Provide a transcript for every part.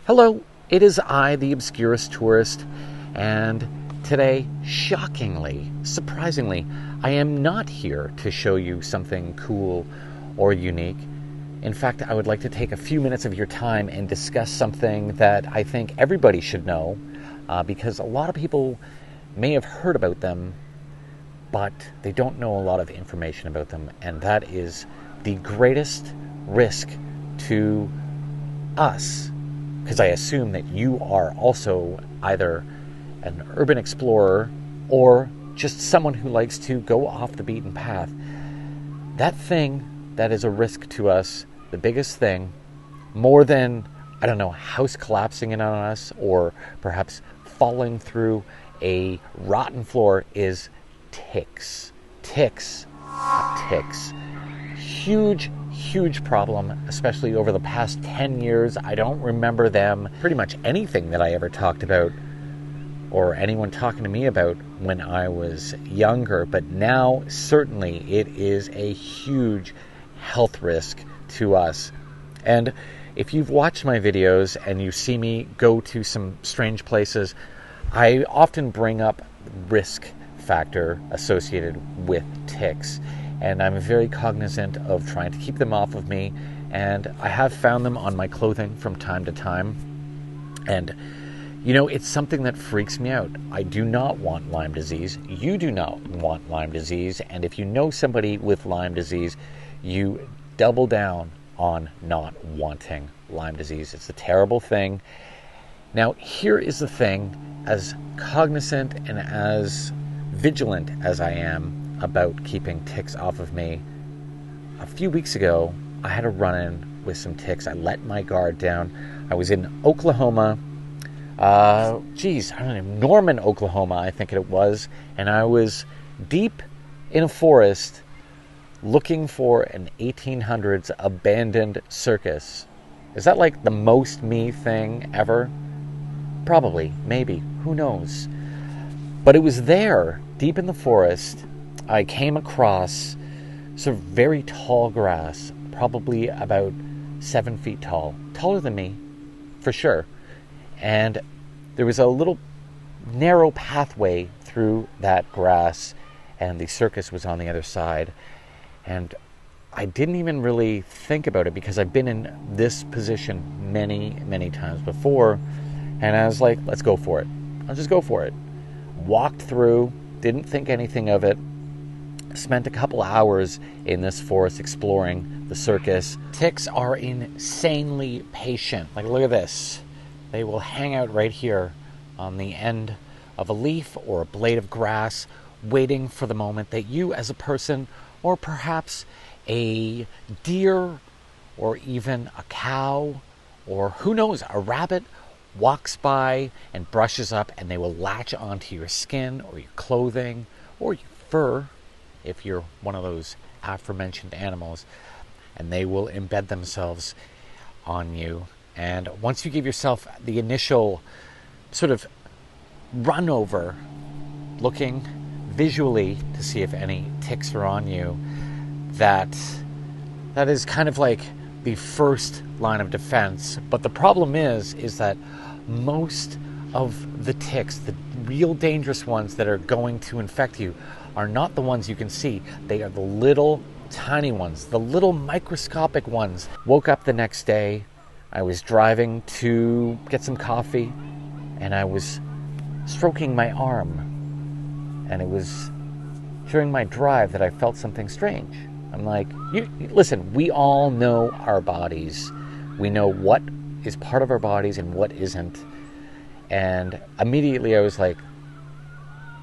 Hello, it is I, the Obscurist Tourist, and today, shockingly, surprisingly, I am not here to show you something cool or unique. In fact, I would like to take a few minutes of your time and discuss something that I think everybody should know, because a lot of people may have heard about them, but they don't know a lot of information about them, and that is the greatest risk to us. Because I assume that you are also either an urban explorer or just someone who likes to go off the beaten path. That thing that is a risk to us, the biggest thing, more than, I don't know, house collapsing in on us or perhaps falling through a rotten floor, is ticks. Ticks. Huge problem, especially over the past 10 years. I don't remember them pretty much anything that I ever talked about or anyone talking to me about when I was younger, but now certainly it is a huge health risk to us. And if you've watched my videos and you see me go to some strange places, I often bring up risk factor associated with ticks. And I'm very cognizant of trying to keep them off of me. And I have found them on my clothing from time to time. And, you know, it's something that freaks me out. I do not want Lyme disease. You do not want Lyme disease. And if you know somebody with Lyme disease, you double down on not wanting Lyme disease. It's a terrible thing. Now, here is the thing. As cognizant and as vigilant as I am about keeping ticks off of me, a few weeks ago I had a run-in with some ticks. I let my guard down. I was in Oklahoma, I don't know, Norman, Oklahoma, I think it was, and I was deep in a forest looking for an 1800s abandoned circus. Is that like the most me thing ever? Probably, maybe, who knows? But it was there, deep in the forest, I came across some very tall grass, probably about 7 feet tall, taller than me, for sure. And there was a little narrow pathway through that grass, and the circus was on the other side. And I didn't even really think about it because I've been in this position many times before. And I was like, let's go for it. I'll just go for it. Walked through, didn't think anything of it. Spent a couple hours in this forest exploring the circus. Ticks are insanely patient. Like, look at this. They will hang out right here on the end of a leaf or a blade of grass, waiting for the moment that you as a person, or perhaps a deer, or even a cow, or who knows, a rabbit, walks by and brushes up, and they will latch onto your skin or your clothing or your fur, if you're one of those aforementioned animals, and they will embed themselves on you. And once you give yourself the initial sort of run over, looking visually to see if any ticks are on you, that is kind of like the first line of defense. But the problem is that most of the ticks, the real dangerous ones that are going to infect you, are not the ones you can see. They are the little tiny ones, the little microscopic ones. Woke up the next day, I was driving to get some coffee, and I was stroking my arm, and it was during my drive that I felt something strange. I'm like, listen, we all know our bodies. We know what is part of our bodies and what isn't. And immediately I was like,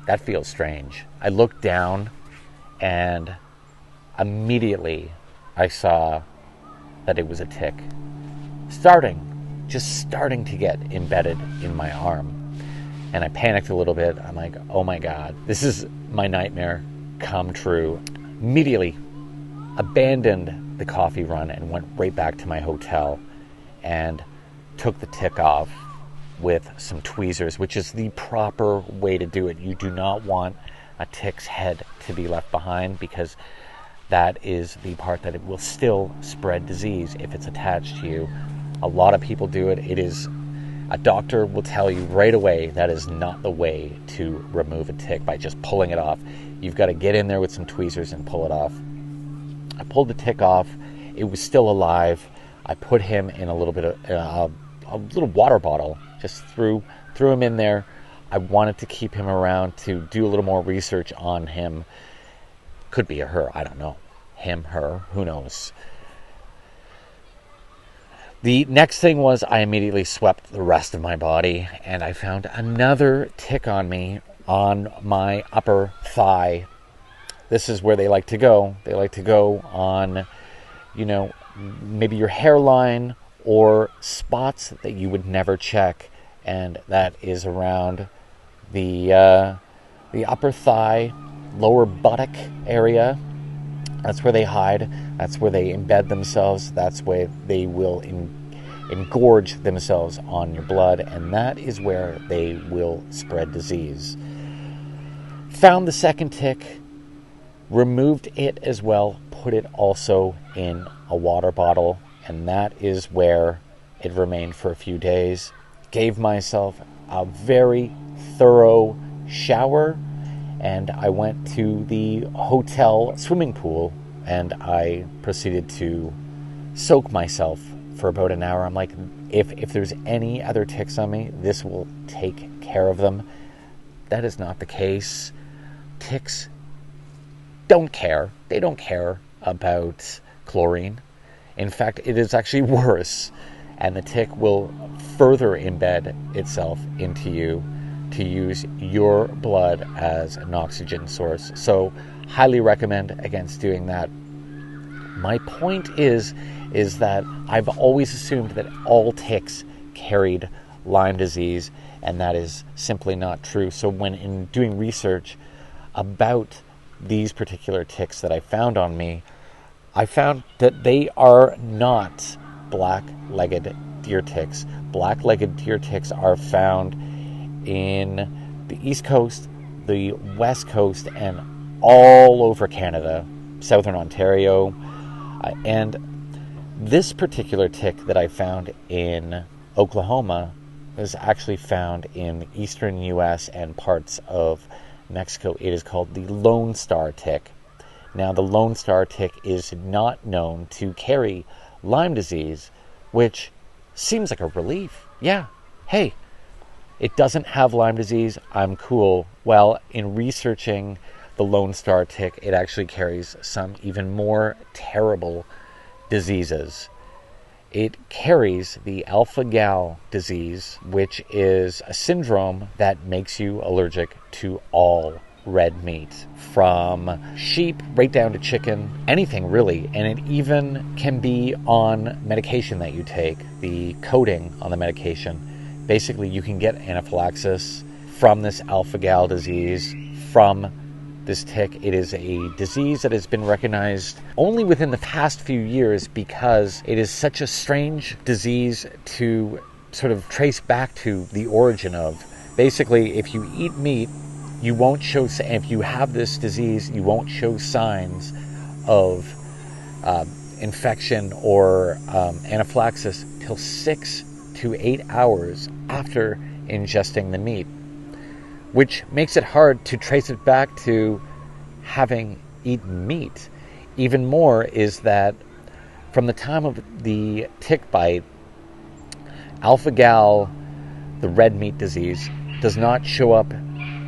that feels strange. I looked down, and immediately I saw that it was a tick. Just starting to get embedded in my arm. And I panicked a little bit. I'm like, oh my God, this is my nightmare come true. Immediately abandoned the coffee run and went right back to my hotel and took the tick off with some tweezers, which is the proper way to do it. You do not want a tick's head to be left behind, because that is the part that it will still spread disease if it's attached to you. A lot of people do it. It is A doctor will tell you right away that is not the way to remove a tick, by just pulling it off. You've got to get in there with some tweezers and pull it off. I pulled the tick off. It was still alive. I put him in a little bit of a little water bottle. Just threw him in there. I wanted to keep him around to do a little more research on him. Could be a her, I don't know. Him, her, who knows. The next thing was I immediately swept the rest of my body, and I found another tick on me on my upper thigh. This is where they like to go. They like to go on, maybe your hairline or spots that you would never check, and that is around the upper thigh, lower buttock area. That's where they hide. That's where they embed themselves. That's where they will engorge themselves on your blood, and that is where they will spread disease. Found the second tick, removed it as well, put it also in a water bottle, and that is where it remained for a few days. Gave myself a very thorough shower, and I went to the hotel swimming pool, and I proceeded to soak myself for about an hour. I'm like, if there's any other ticks on me, this will take care of them. That is not the case. Ticks don't care. They don't care about chlorine. In fact, it is actually worse, and the tick will further embed itself into you to use your blood as an oxygen source. So, highly recommend against doing that. My point is that I've always assumed that all ticks carried Lyme disease, and that is simply not true. So when in doing research about these particular ticks that I found on me, I found that they are not black-legged deer ticks. Black-legged deer ticks are found in the East Coast, the West Coast, and all over Canada, Southern Ontario. And this particular tick that I found in Oklahoma is actually found in the eastern U.S. and parts of Mexico. It is called the Lone Star tick. Now, the Lone Star tick is not known to carry Lyme disease, which seems like a relief. Yeah, hey, it doesn't have Lyme disease. I'm cool. Well, in researching the Lone Star tick, it actually carries some even more terrible diseases. It carries the alpha-gal disease, which is a syndrome that makes you allergic to all red meat, from sheep right down to chicken, anything really. And it even can be on medication that you take, the coating on the medication. Basically, you can get anaphylaxis from this alpha-gal disease, from this tick. It is a disease that has been recognized only within the past few years because it is such a strange disease to sort of trace back to the origin of. Basically, if you eat meat, you won't show, if you have this disease, you won't show signs of infection or anaphylaxis till 6 to 8 hours after ingesting the meat, which makes it hard to trace it back to having eaten meat. Even more is that from the time of the tick bite, alpha-gal, the red meat disease, does not show up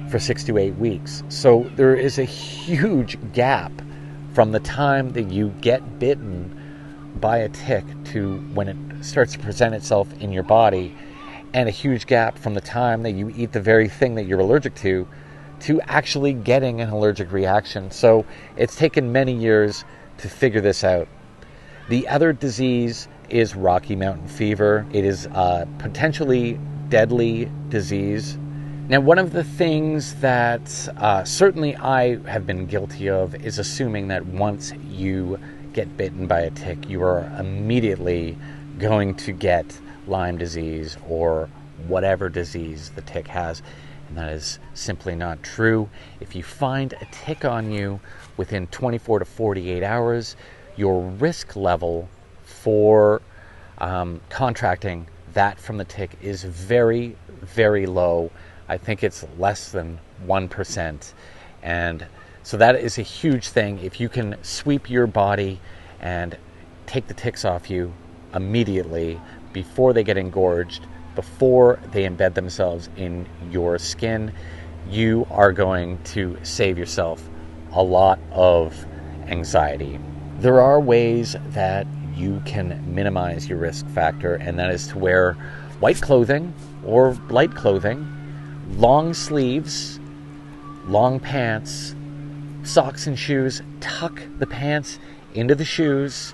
for 6 to 8 weeks. So there is a huge gap from the time that you get bitten by a tick to when it starts to present itself in your body, and a huge gap from the time that you eat the very thing that you're allergic to actually getting an allergic reaction. So it's taken many years to figure this out. The other disease is Rocky Mountain fever. It is a potentially deadly disease. Now, one of the things that certainly I have been guilty of is assuming that once you get bitten by a tick, you are immediately going to get Lyme disease or whatever disease the tick has, and that is simply not true. If you find a tick on you within 24 to 48 hours, your risk level for contracting that from the tick is very, very low. I think it's less than 1%. And so that is a huge thing. If you can sweep your body and take the ticks off you immediately before they get engorged, before they embed themselves in your skin, you are going to save yourself a lot of anxiety. There are ways that you can minimize your risk factor, and that is to wear white clothing or light clothing, long sleeves, long pants, socks and shoes. Tuck the pants into the shoes,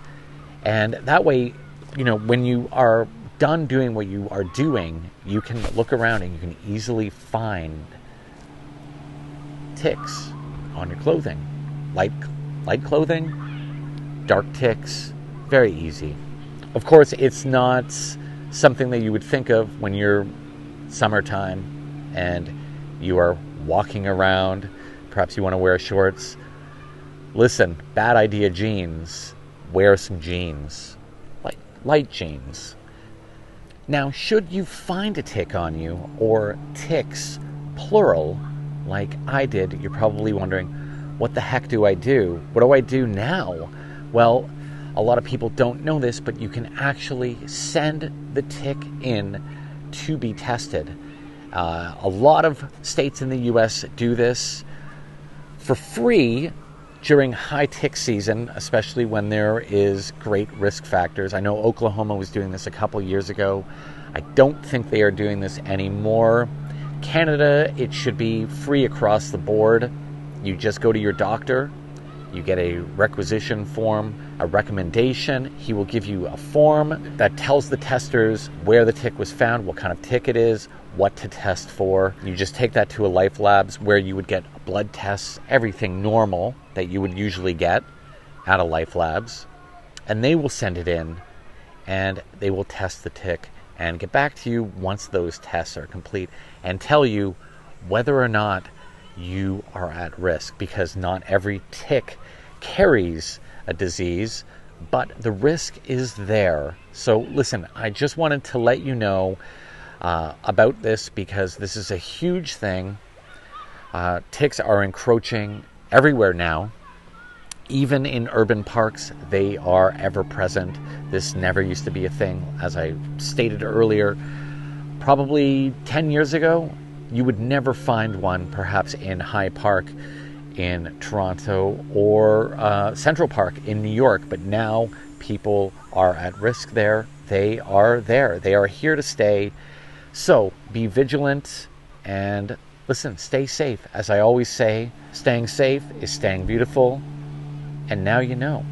and that way, when you are done doing what you are doing, you can look around and you can easily find ticks on your clothing. Light clothing, dark ticks, very easy. Of course, it's not something that you would think of when you're summertime and you are walking around. Perhaps you want to wear shorts. Listen, bad idea jeans. Wear some jeans. Light jeans. Now, should you find a tick on you, or ticks, plural, like I did, you're probably wondering, what the heck do I do? What do I do now? Well, a lot of people don't know this, but you can actually send the tick in to be tested. A lot of states in the U.S. do this for free during high tick season, especially when there is great risk factors. I know Oklahoma was doing this a couple years ago. I don't think they are doing this anymore. Canada, it should be free across the board. You just go to your doctor, you get a requisition form, a recommendation. He will give you a form that tells the testers where the tick was found, what kind of tick it is, what to test for. You just take that to a Life Labs where you would get blood tests, everything normal that you would usually get at a Life Labs, and they will send it in and they will test the tick and get back to you once those tests are complete and tell you whether or not you are at risk, because not every tick carries a disease, but the risk is there. So listen, I just wanted to let you know about this, because this is a huge thing. Ticks are encroaching everywhere now. Even in urban parks, they are ever present. This never used to be a thing. As I stated earlier, probably 10 years ago, you would never find one, perhaps in Hyde Park in Toronto or Central Park in New York. But now people are at risk there. They are there. They are here to stay. So be vigilant and listen, stay safe. As I always say, staying safe is staying beautiful. And now you know.